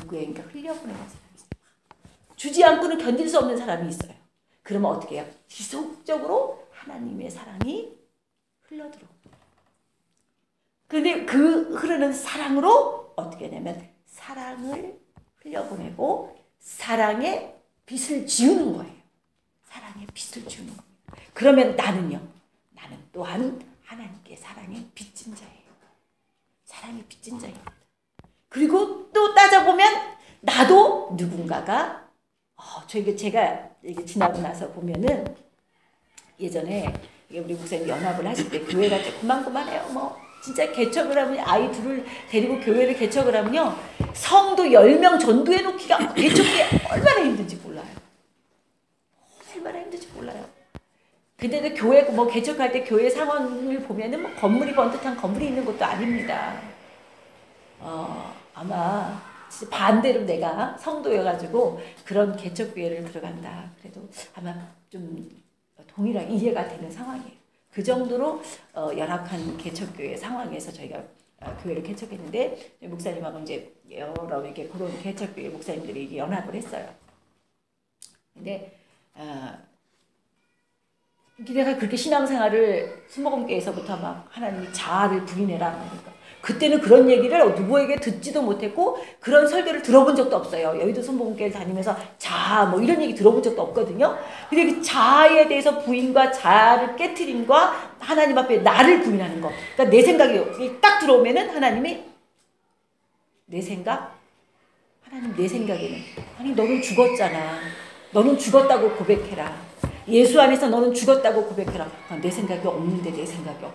누구에게 흘려보내는 사람이 있어요. 주지 않고는 견딜 수 없는 사람이 있어요. 그러면 어떻게 해요? 지속적으로 하나님의 사랑이 흘러들어. 그런데 그 흐르는 사랑으로 어떻게 하냐면 사랑을 흘려보내고 사랑의 빛을 지우는 거예요. 사랑의 빛을 지우는 거예요. 그러면 나는요. 나는 또한 하나님께 사랑의 빚진 자예요. 사랑의 빚진 자입니다. 그리고 또 따져보면 나도 누군가가 제가 이게 지나고 나서 보면은 예전에 우리 목사님 연합을 하실 때 교회가 조그만해요. 뭐 진짜 개척을 하면 아이 둘을 데리고 교회를 개척을 하면요. 성도 10명 전도해 놓기가 개척이 얼마나 힘든지 몰라요. 얼마나 힘든지 몰라요. 근데 교회 뭐 개척할 때 교회 상황을 보면은 뭐 건물이 번듯한 건물이 있는 것도 아닙니다. 아마 반대로 내가 성도여가지고 그런 개척교회를 들어간다. 그래도 아마 좀 동일하게 이해가 되는 상황이에요. 그 정도로 열악한 개척교회 상황에서 저희가 교회를 개척했는데 목사님하고 이제 여러 이렇게 그런 개척교회 목사님들이 연합을 했어요. 근데 내가 그렇게 신앙생활을 순복음교회에서부터 막 하나님이 자아를 부인해라 그러니까 그때는 그런 얘기를 누구에게 듣지도 못했고 그런 설교를 들어본 적도 없어요. 여의도 순복음교회 다니면서 자아 뭐 이런 얘기 들어본 적도 없거든요. 근데 그 자아에 대해서 부인과 자아를 깨트림과 하나님 앞에 나를 부인하는 거. 그러니까 내 생각이 딱 들어오면은 하나님이 내 생각? 하나님 내 생각에는 아니 너는 죽었잖아. 너는 죽었다고 고백해라. 예수 안에서 너는 죽었다고 고백해라. 내 생각이 없는데 내 생각이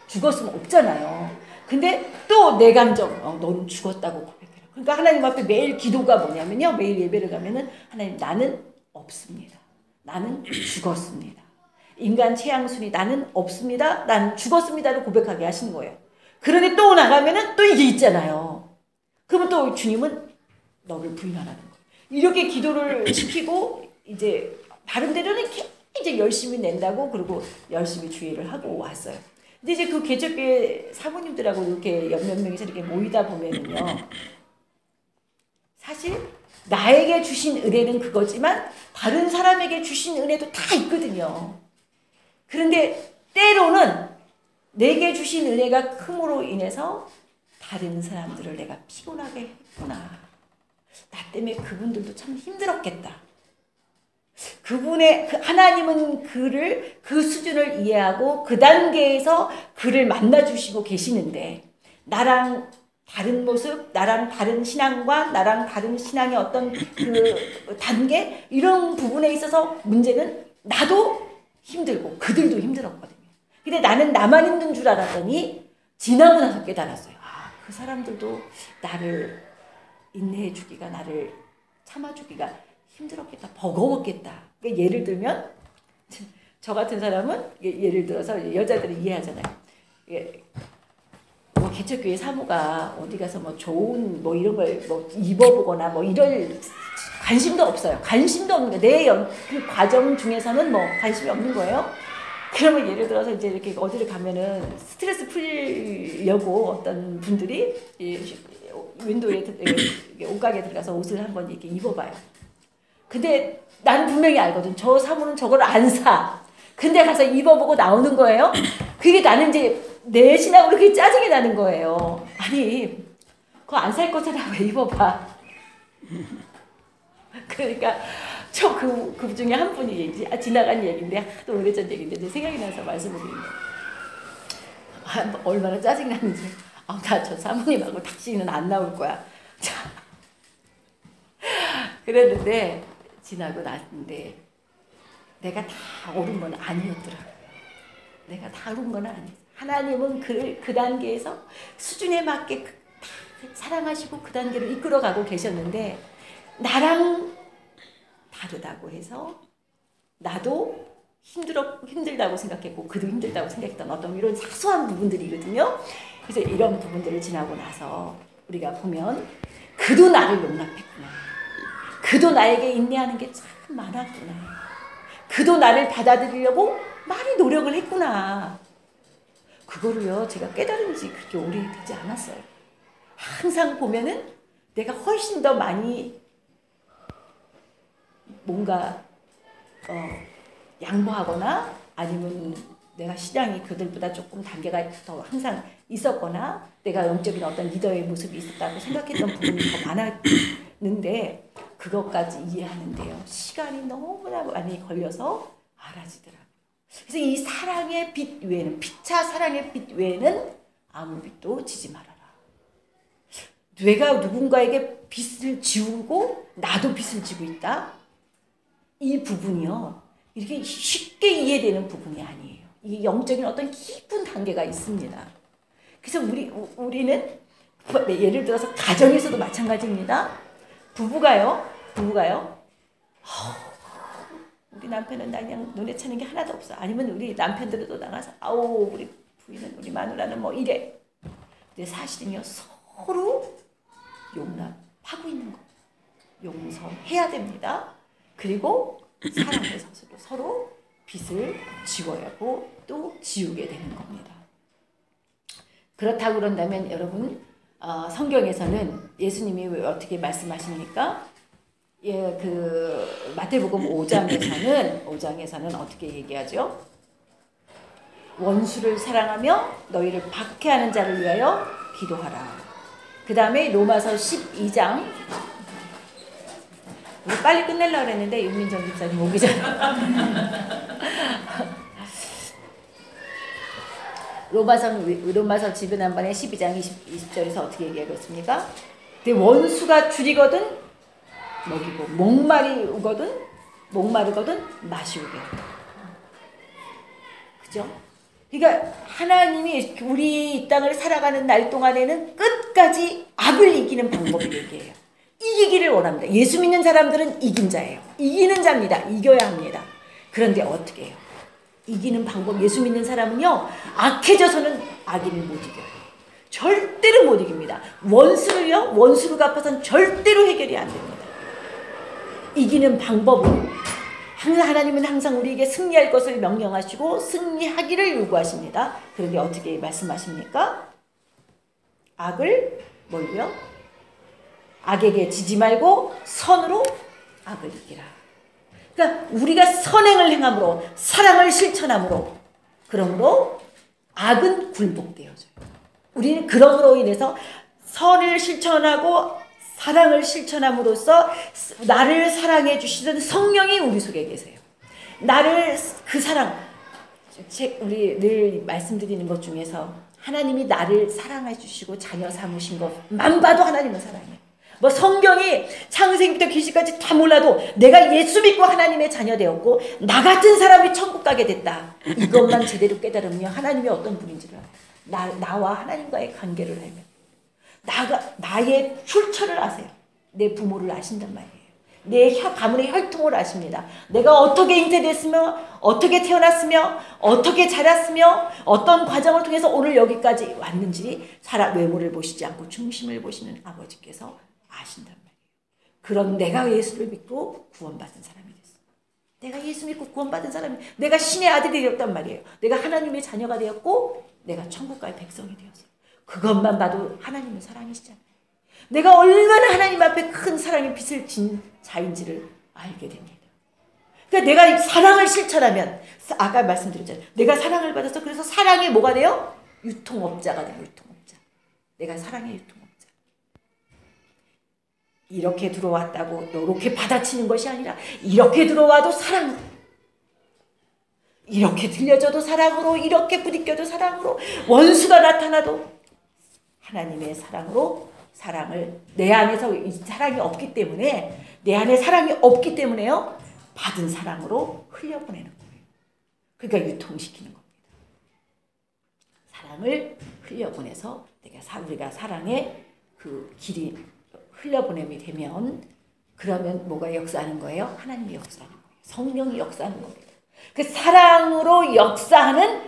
죽었으면 없잖아요. 근데 또 내 감정, 너는 죽었다고 고백해라. 그러니까 하나님 앞에 매일 기도가 뭐냐면요. 매일 예배를 가면은 하나님 나는 없습니다. 나는 죽었습니다. 인간 최양순이 나는 없습니다. 나는 죽었습니다를 고백하게 하시는 거예요. 그런데 또 나가면은 또 이게 있잖아요. 그러면 또 주님은 너를 부인하라는 거예요. 이렇게 기도를 시키고 이제 다른 데로는 이제 열심히 낸다고 그리고 열심히 주의를 하고 왔어요. 근데 이제 그 개척교회 사모님들하고 이렇게 몇 명이서 이렇게 모이다 보면은요. 사실 나에게 주신 은혜는 그거지만 다른 사람에게 주신 은혜도 다 있거든요. 그런데 때로는 내게 주신 은혜가 큼으로 인해서 다른 사람들을 내가 피곤하게 했구나. 나 때문에 그분들도 참 힘들었겠다. 그분의 하나님은 그를 그 수준을 이해하고 그 단계에서 그를 만나주시고 계시는데 나랑 다른 모습, 나랑 다른 신앙과 나랑 다른 신앙의 어떤 그 단계 이런 부분에 있어서 문제는 나도 힘들고 그들도 힘들었거든요. 근데 나는 나만 힘든 줄 알았더니 지나고 나서 깨달았어요. 그 사람들도 나를 인내해 주기가 나를 참아주기가 힘들었겠다. 버거웠겠다. 그러니까 예를 들면 저 같은 사람은 예를 들어서 여자들이 이해하잖아요. 뭐 개척교회 사모가 어디 가서 뭐 좋은 뭐 이런 걸 뭐 입어보거나 뭐 이럴 관심도 없어요. 관심도 없는 거예요. 그 과정 중에서는 뭐 관심이 없는 거예요. 그러면 예를 들어서 이제 이렇게 어디를 가면은 스트레스 풀려고 어떤 분들이 윈도우에 옷가게 들어가서 옷을 한번 이렇게 입어봐요. 근데 나는 분명히 알거든. 저 사모는 저걸 안 사. 근데 가서 입어보고 나오는 거예요. 그게 나는 이제 내 신앙으로 그게 짜증이 나는 거예요. 아니 그거 안 살 거잖아. 왜 입어봐. 그러니까 저 그 중에 한 분이 이제 지나간 얘기인데 하도 오래전 얘기인데 이제 생각이 나서 말씀을 드린 거예요. 얼마나 짜증나는지. 나 저 사모님하고 다시는 안 나올 거야. 자, 그랬는데 지나고 났는데 내가 다 옳은 건 아니었더라고요. 내가 다 옳은 건 아니었어요. 하나님은 그를 그 단계에서 수준에 맞게 사랑하시고 그 단계로 이끌어가고 계셨는데 나랑 다르다고 해서 나도 힘들다고 생각했고 그도 힘들다고 생각했던 어떤 이런 사소한 부분들이거든요. 그래서 이런 부분들을 지나고 나서 우리가 보면 그도 나를 용납했구나. 그도 나에게 인내하는 게 참 많았구나. 그도 나를 받아들이려고 많이 노력을 했구나. 그거를요 제가 깨달은 지 그렇게 오래되지 않았어요. 항상 보면은 내가 훨씬 더 많이 뭔가 양보하거나 아니면 내가 신앙이 그들보다 조금 단계가 더 항상 있었거나 내가 영적인 어떤 리더의 모습이 있었다고 생각했던 부분이 더 많았는데 그것까지 이해하는데요. 시간이 너무나 많이 걸려서 알아지더라고요. 그래서 이 사랑의 빛 외에는 피차 사랑의 빛 외에는 아무 빛도 지지 말아라. 내가 누군가에게 빛을 지우고 나도 빛을 지고 있다. 이 부분이요. 이렇게 쉽게 이해되는 부분이 아니에요. 이게 영적인 어떤 깊은 단계가 있습니다. 그래서 우리는 예를 들어서 가정에서도 마찬가지입니다. 부부가요. 우리 남편은 나 그냥 눈에 차는 게 하나도 없어. 아니면 우리 남편들도 나가서 아우 우리 부인은 우리 마누라는 뭐 이래. 근데 사실은요 서로 용납하고 있는 거. 용서해야 됩니다. 그리고 사랑해서 서로 빛을 지워야 하고 또 지우게 되는 겁니다. 그렇다고 그런다면 여러분 성경에서는 예수님이 왜 어떻게 말씀하십니까? 예, 그 마태복음 5장에서는 어떻게 얘기하죠? 원수를 사랑하며 너희를 박해하는 자를 위하여 기도하라. 그 다음에 로마서 12장 우리 빨리 끝내려고 했는데 윤민정 집사님 오기 전에 로마서 지브난번에 12장 20절에서 어떻게 얘기하고 있습니까? 내 원수가 줄이거든 먹이고 목마르거든 마시우게. 그죠? 그러니까 하나님이 우리 이 땅을 살아가는 날 동안에는 끝까지 악을 이기는 방법을 얘기해요. 이기기를 원합니다. 예수 믿는 사람들은 이긴 자예요. 이기는 자입니다. 이겨야 합니다. 그런데 어떻게 해요? 이기는 방법, 예수 믿는 사람은요, 악해져서는 악인을 못 이겨요. 절대로 못 이깁니다. 원수로 갚아서는 절대로 해결이 안 됩니다. 이기는 방법은 하나님은 항상 우리에게 승리할 것을 명령하시고 승리하기를 요구하십니다. 그런데 어떻게 말씀하십니까? 악을 뭘요? 악에게 지지 말고 선으로 악을 이기라. 그러니까 우리가 선행을 행함으로 사랑을 실천함으로 그러므로 악은 굴복되어져요. 우리는 그러므로 인해서 선을 실천하고 사랑을 실천함으로써 나를 사랑해 주시던 성령이 우리 속에 계세요. 나를 그 사랑 우리 늘 말씀드리는 것 중에서 하나님이 나를 사랑해 주시고 자녀 삼으신 것만 봐도 하나님은 사랑해요. 뭐 성경이 창세기부터 계시까지 다 몰라도 내가 예수 믿고 하나님의 자녀 되었고 나 같은 사람이 천국 가게 됐다. 이것만 제대로 깨달으면 하나님이 어떤 분인지를 알아요. 나와 하나님과의 관계를 알면 나의 출처를 아세요. 내 부모를 아신단 말이에요. 내 가문의 혈통을 아십니다. 내가 어떻게 잉태됐으며 어떻게 태어났으며 어떻게 자랐으며 어떤 과정을 통해서 오늘 여기까지 왔는지 외모를 보시지 않고 중심을 보시는 아버지께서 아신단 말이에요. 그런 내가 예수를 믿고 구원받은 사람이 됐어. 내가 예수 믿고 구원받은 사람이 내가 신의 아들이 되었단 말이에요. 내가 하나님의 자녀가 되었고 내가 천국가의 백성이 되었어. 그것만 봐도 하나님은 사랑이시잖아요. 내가 얼마나 하나님 앞에 큰 사랑의 빛을 진 자인지를 알게 됩니다. 그러니까 내가 사랑을 실천하면 아까 말씀드렸잖아요. 내가 사랑을 받아서 그래서 사랑이 뭐가 돼요? 유통업자가 돼요. 유통업자. 내가 사랑의 유통업자. 이렇게 들어왔다고 이렇게 받아치는 것이 아니라 이렇게 들어와도 사랑, 이렇게 들려줘도 사랑으로, 이렇게 부딪혀도 사랑으로, 원수가 나타나도 하나님의 사랑으로 사랑을 내 안에서 이 사랑이 없기 때문에 내 안에 사랑이 없기 때문에요 받은 사랑으로 흘려보내는 거예요. 그러니까 유통시키는 겁니다. 사랑을 흘려보내서 우리가 사랑의 그 길이 흘려보냄이 되면 그러면 뭐가 역사하는 거예요? 하나님이 역사하는 거예요. 성령이 역사하는 겁니다. 그 사랑으로 역사하는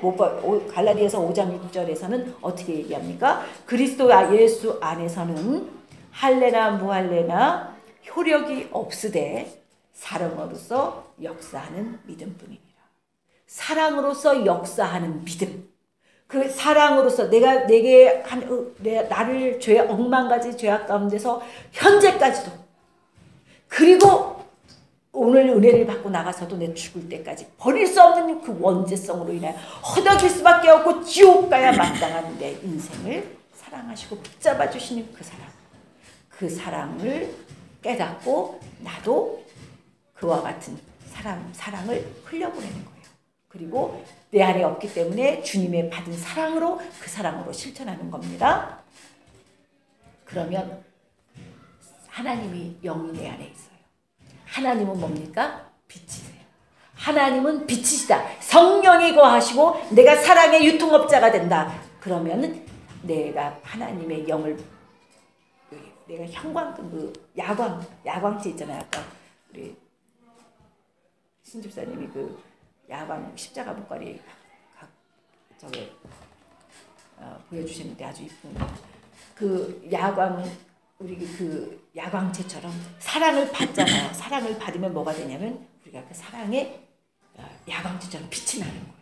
갈라디아서 5장 6절에서는 어떻게 얘기합니까? 그리스도 예수 안에서는 할례나 무할례나 효력이 없으되 사랑으로서 역사하는 믿음뿐이니라. 사랑으로서 역사하는 믿음. 그 사랑으로서 나를 죄 억만 가지 죄악 가운데서 현재까지도, 그리고 오늘 은혜를 받고 나가서도 내 죽을 때까지 버릴 수 없는 그 원죄성으로 인하여 허덕일 수밖에 없고 지옥 가야 마땅한 내 인생을 사랑하시고 붙잡아 주시는 그 사랑을 깨닫고 나도 그와 같은 사랑을 흘려보내는 거예요. 그리고 내 안에 없기 때문에 주님의 받은 사랑으로 그 사랑으로 실천하는 겁니다. 그러면 하나님이 영이 내 안에 있어요. 하나님은 뭡니까? 빛이세요. 하나님은 빛이시다. 성령이 거하시고 내가 사랑의 유통업자가 된다. 그러면 내가 하나님의 영을, 내가 형광등 그 야광체 있잖아요. 아까 우리 신집사님이 그 야광 십자가 목걸이 보여주셨는데 아주 이쁜 그 야광, 우리 그 야광체처럼 사랑을 받잖아요. 사랑을 받으면 뭐가 되냐면 우리가 그 사랑의 야광체처럼 빛이 나는 거예요.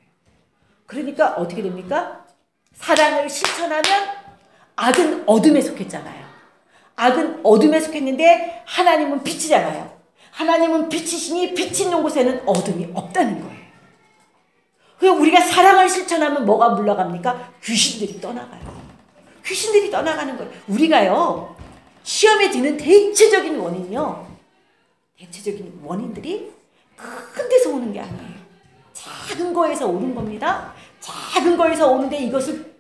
그러니까 어떻게 됩니까? 사랑을 실천하면, 악은 어둠에 속했잖아요. 악은 어둠에 속했는데 하나님은 빛이잖아요. 하나님은 빛이시니 빛이 있는 곳에는 어둠이 없다는 거예요. 그리고 우리가 사랑을 실천하면 뭐가 물러갑니까? 귀신들이 떠나가요. 귀신들이 떠나가는 거예요. 우리가요, 시험에 드는 대체적인 원인들이 큰 데서 오는 게 아니에요. 작은 거에서 오는 겁니다. 작은 거에서 오는데 이것을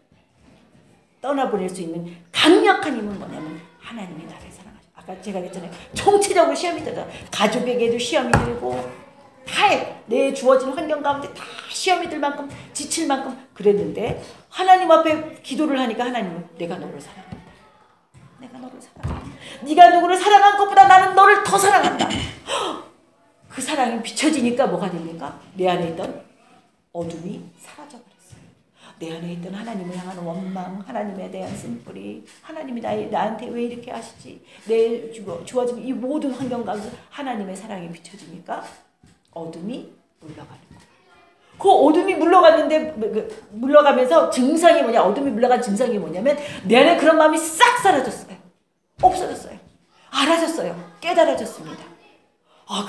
떠나보낼 수 있는 강력한 힘은 뭐냐면 하나님이 나를 사랑하셔. 아까 제가 그랬잖아요. 총체적으로 시험이 들어요. 가족에게도 시험이 들고 다 내 주어진 환경 가운데 다 시험이 들 만큼 지칠 만큼 그랬는데 하나님 앞에 기도를 하니까 하나님은 내가 너를 사랑한다. 내가 너를 사랑한다. 네가 누구를 사랑한 것보다 나는 너를 더 사랑한다. 그 사랑이 비춰지니까 뭐가 됩니까? 내 안에 있던 어둠이 사라져버렸어요. 내 안에 있던 하나님을 향한 원망, 하나님에 대한 쓴뿌리, 하나님이 나한테 왜 이렇게 하시지? 내 주어진 이 모든 환경 가운데 하나님의 사랑이 비춰지니까 어둠이 물러가는 거예요. 그 어둠이 물러가면서 증상이 뭐냐? 어둠이 물러간 증상이 뭐냐면 내 안에 그런 마음이 싹 사라졌어요. 없어졌어요. 알아졌어요. 깨달아졌습니다.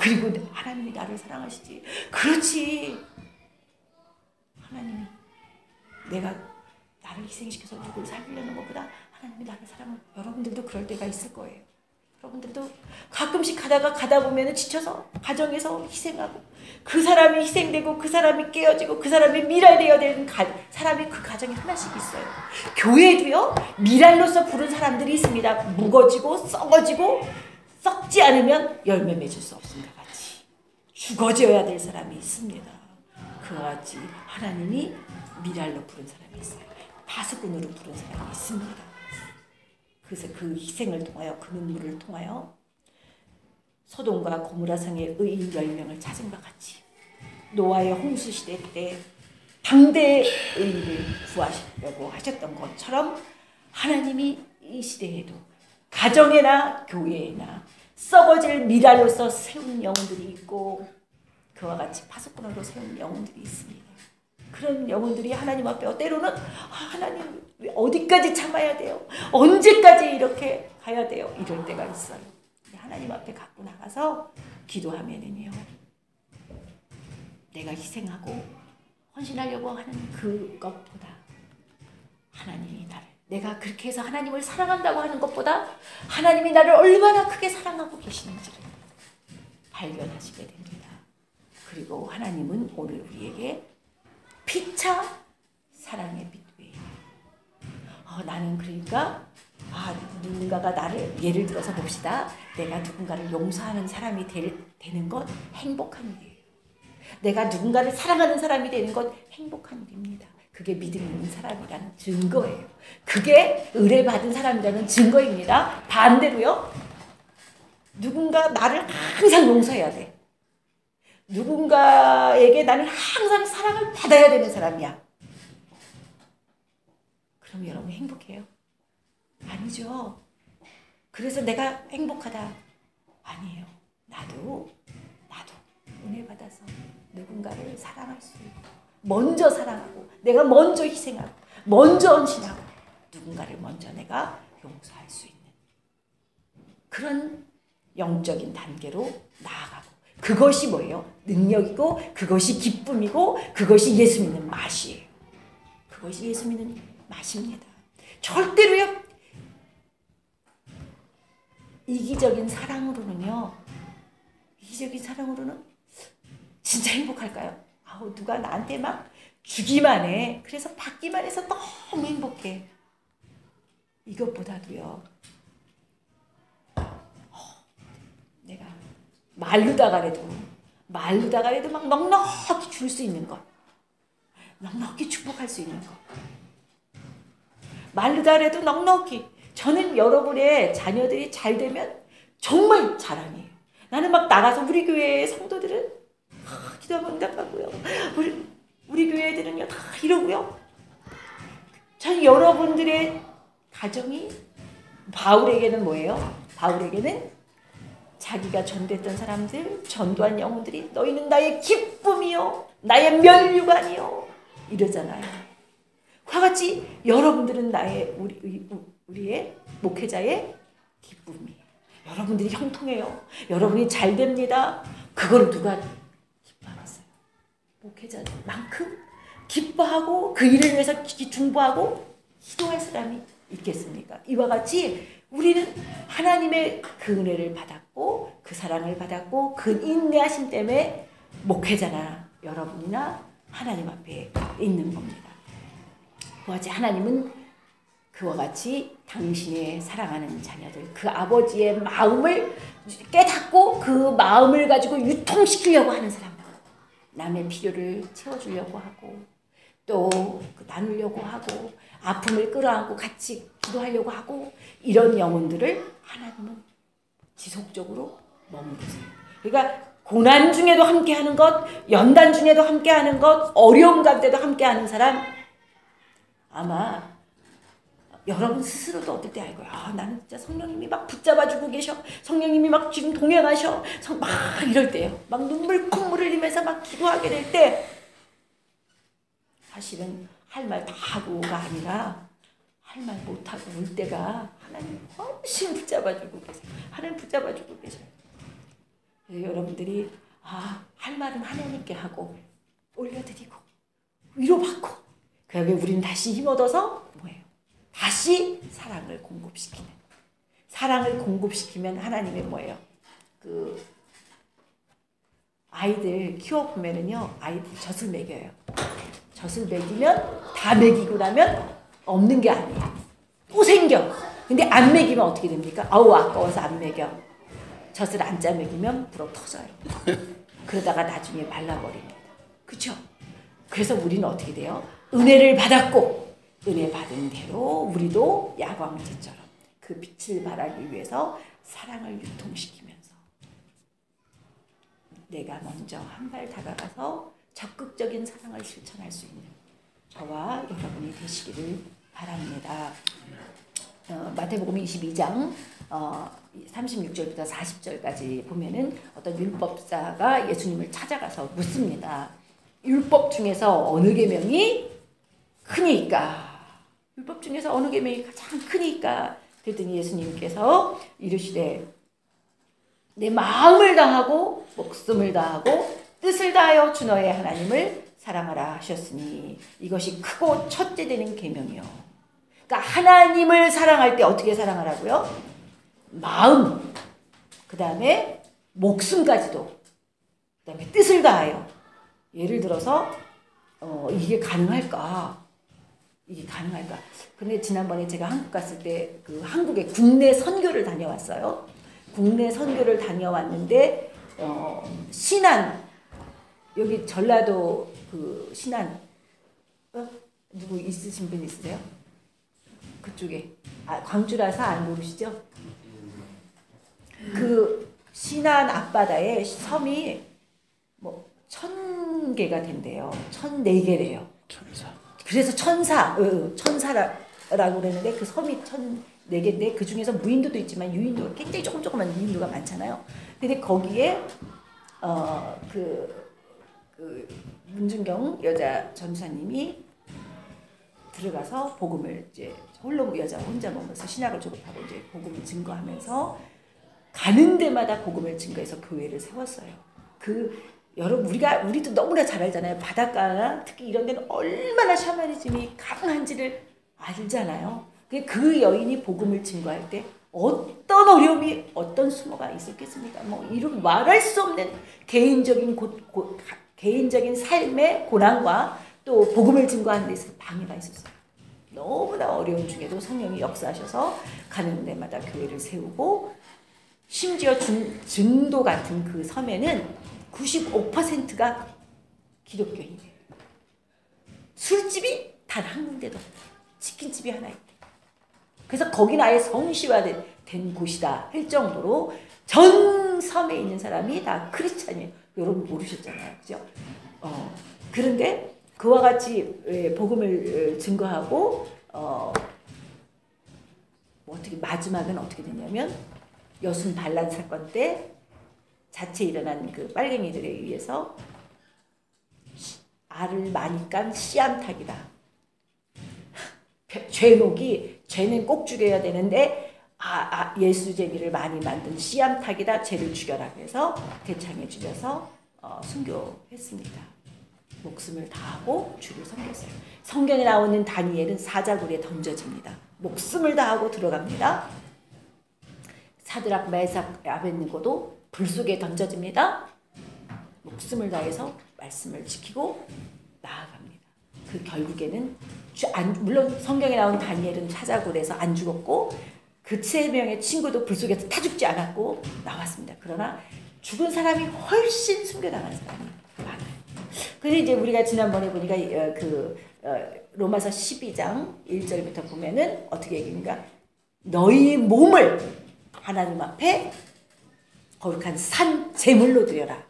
그리고 하나님이 나를 사랑하시지. 그렇지. 하나님이 내가 나를 희생시켜서 누굴 살리려는 것보다 하나님이 나를 사랑하는, 여러분들도 그럴 때가 있을 거예요. 여러분들도 가끔씩 가다 보면 지쳐서 가정에서 희생하고 그 사람이 희생되고 그 사람이 깨어지고 그 사람이 미랄되어야 되는 사람이 그 가정에 하나씩 있어요. 교회도요, 미랄로서 부른 사람들이 있습니다. 묵어지고 썩어지고 썩지 않으면 열매 맺을 수 없습니다. 같이 죽어져야 될 사람이 있습니다. 그와 같이 하나님이 미랄로 부른 사람이 있어요. 파수꾼으로 부른 사람이 있습니다. 그래서 그 희생을 통하여, 그 눈물을 통하여 소돔과 고모라 성의 의인 10명을 찾은 것 같이 노아의 홍수 시대 때 당대의 의인을 구하시려고 하셨던 것처럼 하나님이 이 시대에도 가정에나 교회에나 썩어질 미랄로서 세운 영혼들이 있고 그와 같이 파수꾼으로 세운 영혼들이 있습니다. 그런 영혼들이 하나님 앞에 때로는 하나님 어디까지 참아야 돼요? 언제까지 이렇게 가야 돼요? 이럴 때가 있어요. 하나님 앞에 갖고 나가서 기도하면은요, 내가 희생하고 헌신하려고 하는 그것보다 하나님이 나를, 내가 그렇게 해서 하나님을 사랑한다고 하는 것보다 하나님이 나를 얼마나 크게 사랑하고 계시는지를 발견하시게 됩니다. 그리고 하나님은 오늘 우리에게 피차 사랑의 빛 외에 나는 그러니까 누군가가 나를, 예를 들어서 봅시다. 내가 누군가를 용서하는 사람이 되는 것 행복한 일이에요. 내가 누군가를 사랑하는 사람이 되는 것 행복한 일입니다. 그게 믿음 있는 사람이라는 증거예요. 그게 의뢰받은 사람이라는 증거입니다. 반대로요, 누군가 나를 항상 용서해야 돼. 누군가에게 나는 항상 사랑을 받아야 되는 사람이야. 그럼 여러분 행복해요? 아니죠. 그래서 내가 행복하다. 아니에요. 나도 은혜 받아서 누군가를 사랑할 수 있고 먼저 사랑하고 내가 먼저 희생하고 먼저 헌신하고 누군가를 먼저 내가 용서할 수 있는 그런 영적인 단계로 나아가고 그것이 뭐예요? 능력이고 그것이 기쁨이고 그것이 예수 믿는 맛이에요. 그것이 예수 믿는 맛입니다. 절대로요. 이기적인 사랑으로는 진짜 행복할까요? 아우 누가 나한테 막 주기만 해. 그래서 받기만 해서 너무 행복해. 이것보다도요. 내가 말르다가라도 막 넉넉히 줄 수 있는 것. 넉넉히 축복할 수 있는 것. 말르다라도 넉넉히. 저는 여러분의 자녀들이 잘 되면 정말 자랑이에요. 나는 막 나가서 우리 교회 성도들은 기도하면 응답하고요. 우리 교회 애들은요 다 이러고요. 전 여러분들의 가정이 바울에게는 뭐예요? 바울에게는 자기가 전도했던 사람들, 전도한 영혼들이 너희는 나의 기쁨이요 나의 면류관이요 이러잖아요. 그와 같이 여러분들은 우리의 목회자의 기쁨이에요. 여러분들이 형통해요. 여러분이 잘 됩니다. 그걸 누가 기뻐하겠어요? 목회자만큼 기뻐하고 그 일을 위해서 중보하고 기도할 사람이 있겠습니까? 이와 같이 우리는 하나님의 그 은혜를 받았고 그 사랑을 받았고 그 인내하심 때문에 목회자나 여러분이나 하나님 앞에 있는 겁니다. 그와 같이 하나님은 그와 같이 당신의 사랑하는 자녀들 그 아버지의 마음을 깨닫고 그 마음을 가지고 유통시키려고 하는 사람 남의 필요를 채워주려고 하고 또 나누려고 하고 아픔을 끌어안고 같이 기도하려고 하고 이런 영혼들을 하나님은 지속적으로 머무르세요. 그러니까 고난 중에도 함께하는 것, 연단 중에도 함께하는 것, 어려움 가운데도 함께하는 사람 아마 여러분 스스로도 어떨 때 알고요. 나는 진짜 성령님이 막 붙잡아주고 계셔. 성령님이 막 지금 동행하셔. 막 이럴 때요. 막 눈물 콧물을 흘리면서 막 기도하게 될 때 사실은 할 말 다 하고가 아니라 할 말 못하고 울 때가 하나님 훨씬 붙잡아주고 계세요. 하나님 붙잡아주고 계셔요. 여러분들이 할 말은 하나님께 하고 올려드리고 위로받고 그다음에 우리는 다시 힘 얻어서 뭐예요? 다시 사랑을 공급시키는. 사랑을 공급시키면 하나님의 뭐예요? 그 아이들 키워보면은요, 아이들 젖을 먹여요. 젖을 먹이면 다 먹이고 나면 없는 게 아니에요. 또 생겨. 근데 안 먹이면 어떻게 됩니까? 아까워서 안 먹여. 젖을 안 짜 먹이면 불어 터져요. 그러다가 나중에 말라버립니다. 그렇죠? 그래서 우리는 어떻게 돼요? 은혜를 받았고 은혜 받은 대로 우리도 야광지처럼 그 빛을 발하기 위해서 사랑을 유통시키면서 내가 먼저 한 발 다가가서 적극적인 사랑을 실천할 수 있는 저와 여러분이 되시기를 바랍니다. 마태복음 22장 36절부터 40절까지 보면은 어떤 율법사가 예수님을 찾아가서 묻습니다. 율법 중에서 어느 계명이 크니까? 율법 중에서 어느 계명이 가장 크니까? 그랬더니 예수님께서 이르시되 내 마음을 다하고 목숨을 다하고 뜻을 다하여 주 너의 하나님을 사랑하라 하셨으니 이것이 크고 첫째 되는 계명이요. 그러니까 하나님을 사랑할 때 어떻게 사랑하라고요? 마음, 그 다음에 목숨까지도, 그 다음에 뜻을 다하여. 예를 들어서 이게 가능할까? 이게 가능할까? 근데 지난번에 제가 한국 갔을 때 그 한국의 국내 선교를 다녀왔어요. 국내 선교를 다녀왔는데 신안 여기 전라도 그 신안 누구 있으신 분 있으세요? 그쪽에 광주라서 안 모르시죠? 그 신안 앞바다에 섬이 뭐 1000개가 된대요. 1004개래요. 그래서 천사라고 그러는데 그 섬이 1004개인데 그 중에서 무인도도 있지만 유인도가 굉장히 조그만 유인도가 많잖아요. 근데 거기에 그 그 문준경 여자 전사님이 들어가서 복음을 이제 홀로 여자 혼자 머물러서 신학을 졸업하고 이제 복음을 증거하면서 가는 데마다 복음을 증거해서 교회를 세웠어요. 여러분 우리도 너무나 잘 알잖아요. 바닷가나 특히 이런 데는 얼마나 샤머니즘이 강한지를 알잖아요. 그 여인이 복음을 증거할 때 어떤 어려움이 어떤 수모가 있었겠습니까? 뭐 이런 말할 수 없는 개인적인 개인적인 삶의 고난과 또 복음을 증거하는 데 있어서 방해가 있었어요. 너무나 어려운 중에도 성령이 역사하셔서 가는 데마다 교회를 세우고 심지어 증도 같은 그 섬에는 95%가 기독교인이에요. 술집이 단 한 군데도 없다. 치킨집이 하나 있다. 그래서 거기는 아예 성시화된 곳이다 할 정도로 전 섬에 있는 사람이 다 크리스찬이에요. 여러분 모르셨잖아요. 그죠? 그런데 그와 같이 복음을 증거하고 어떻게 마지막은 어떻게 됐냐면 여순 반란 사건 때 자체 일어난 그 빨갱이들에 의해서 알을 많이 깐 씨암탉이다. 죄는 꼭 죽여야 되는데 예수쟁이를 많이 만든 씨암탉이다. 죄를 죽여라. 그래서 대창에 죽여서 순교했습니다. 목숨을 다하고 주를 섬겼어요. 성경에 나오는 다니엘은 사자굴에 던져집니다. 목숨을 다하고 들어갑니다. 사드락, 메삭, 아벳느고도 불 속에 던져집니다. 목숨을 다해서 말씀을 지키고 나아갑니다. 그 결국에는 물론 성경에 나온 다니엘은 사자굴에서 안 죽었고 그 3명의 친구도 불 속에서 타 죽지 않았고 나왔습니다. 그러나 죽은 사람이 훨씬 숨겨당한 사람이 많아요. 그래서 이제 우리가 지난번에 보니까 로마서 12장 1절부터 보면은 어떻게 얘기인가? 너희 몸을 하나님 앞에 거룩한 산 제물로 드려라.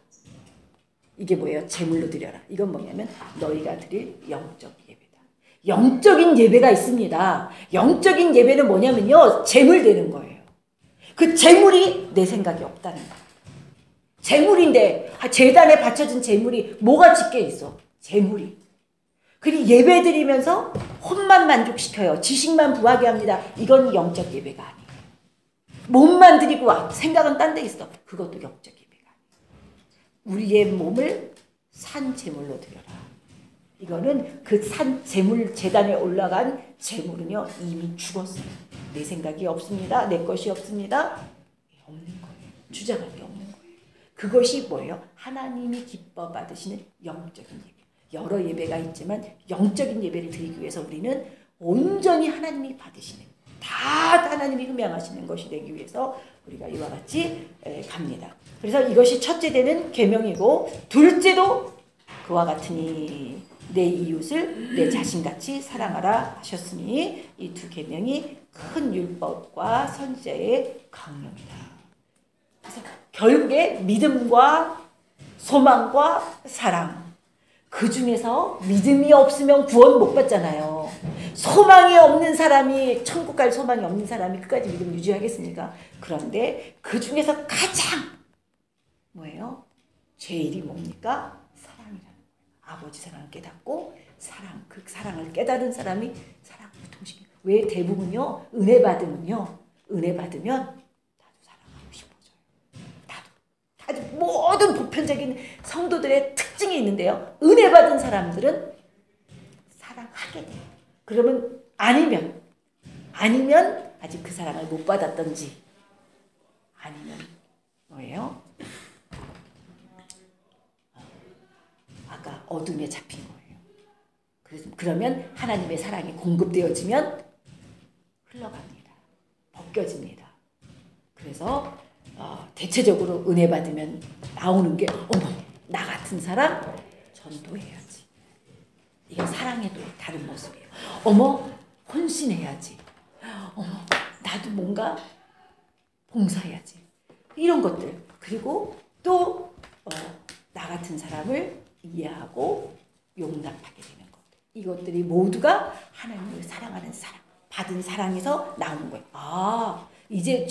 이게 뭐예요? 제물로 드려라. 이건 뭐냐면 너희가 드릴 영적 예배다. 영적인 예배가 있습니다. 영적인 예배는 뭐냐면요. 제물 되는 거예요. 그 제물이 내 생각이 없다는 거예요. 제물인데 제단에 바쳐진 제물이 뭐가 짙게 있어? 제물이. 그리고 예배 드리면서 혼만 만족시켜요. 지식만 부하게 합니다. 이건 영적 예배가 아니에요. 몸만 드리고 생각은 딴 데 있어. 그것도 영적 예배가 아니에요. 우리의 몸을 산 제물로 드려라. 이거는 그 산 제물 제단에 올라간 제물은요 이미 죽었어요. 내 생각이 없습니다. 내 것이 없습니다. 없는 거예요. 주장할 게 없는 거예요. 그것이 뭐예요? 하나님이 기뻐 받으시는 영적인 예배. 여러 예배가 있지만 영적인 예배를 드리기 위해서 우리는 온전히 하나님이 받으시는 다 하나님이 흠양하시는 것이 되기 위해서 우리가 이와 같이 갑니다. 그래서 이것이 첫째 되는 계명이고 둘째도 그와 같으니 내 이웃을 내 자신같이 사랑하라 하셨으니 이 두 계명이 큰 율법과 선지자의 강령이다. 그래서 결국에 믿음과 소망과 사랑 그 중에서 믿음이 없으면 구원 못 받잖아요. 소망이 없는 사람이 천국 갈 소망이 없는 사람이 끝까지 믿음 유지하겠습니까? 그런데 그 중에서 가장 뭐예요? 제일이 뭡니까? 사랑이라는 거예요. 아버지 사랑을 깨닫고 그 사랑을 깨달은 사람이 사랑을 통식해요. 왜 대부분요? 은혜 받으면 나도 사랑하고 싶어져요. 아주 모든 보편적인 성도들의 특징이 있는데요. 은혜 받은 사람들은 사랑하게 돼요. 그러면 아니면 아직 그 사랑을 못 받았던지 아니면 뭐예요? 아까 어둠에 잡힌 거예요. 그러면 하나님의 사랑이 공급되어지면 흘러갑니다. 벗겨집니다. 그래서 대체적으로 은혜 받으면 나오는 게 어머 나 같은 사람 전도해야지. 이게 사랑의 또 다른 모습이에요. 어머 헌신해야지. 어머 나도 뭔가 봉사해야지. 이런 것들. 그리고 또 나 같은 사람을 이해하고 용납하게 되는 것. 이것들이 모두가 하나님을 사랑하는 사랑, 받은 사랑에서 나오는 거예요. 이제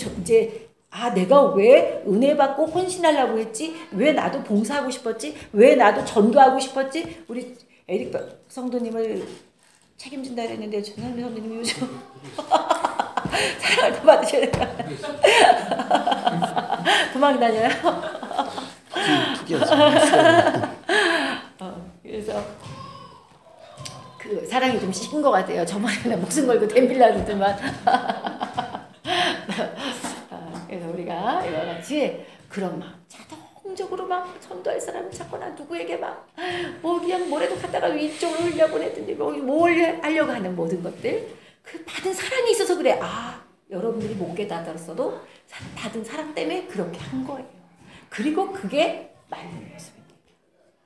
아, 내가 왜 은혜 받고 헌신하려고 했지? 왜 나도 봉사하고 싶었지? 왜 나도 전도하고 싶었지? 우리 에릭 성도님을 책임진다 했는데 전현미 성도님이 요즘 사랑을 더 받으셔야 될까? 도망 다녀요? 그래서 그 사랑이 좀 식은 것 같아요. 저만이나 목숨 걸고 댐빌라드지만 그래서 우리가 이와 같이 그런 막 자동적으로 막 전도할 사람을 찾거나 누구에게 막 뭐 그냥 뭐라도 갖다가 이쪽으로 흘려보내든지 뭘 하려고 하는 모든 것들 그 받은 사랑이 있어서 그래. 아, 여러분들이 못 깨달았어도 받은 사랑 때문에 그렇게 한 거예요. 그리고 그게 맞는 모습입니다.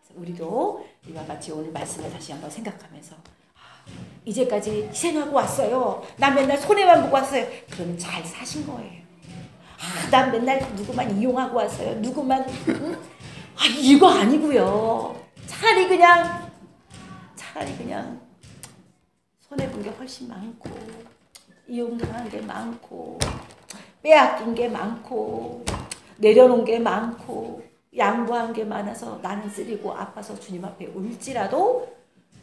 그래서 우리도 이와 같이 오늘 말씀을 다시 한번 생각하면서 이제까지 희생하고 왔어요. 난 맨날 손해만 보고 왔어요. 그럼 잘 사신 거예요. 아, 난 맨날 누구만 이용하고 왔어요. 누구만 아, 이거 아니고요. 차라리 그냥 손해본 게 훨씬 많고 이용당한 게 많고 빼앗긴 게 많고 내려놓은 게 많고 양보한 게 많아서 나는 쓰리고 아파서 주님 앞에 울지라도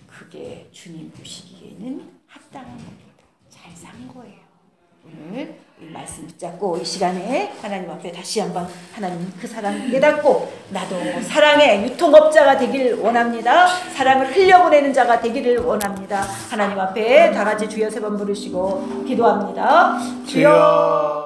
그게 주님 보시기에는 합당한 겁니다. 잘 산 거예요. 오늘 이 말씀 붙잡고 이 시간에 하나님 앞에 다시 한번 하나님 그 사랑 깨닫고 나도 사랑의 유통업자가 되길 원합니다. 사랑을 흘려보내는 자가 되기를 원합니다. 하나님 앞에 다 같이 주여 세 번 부르시고 기도합니다. 주여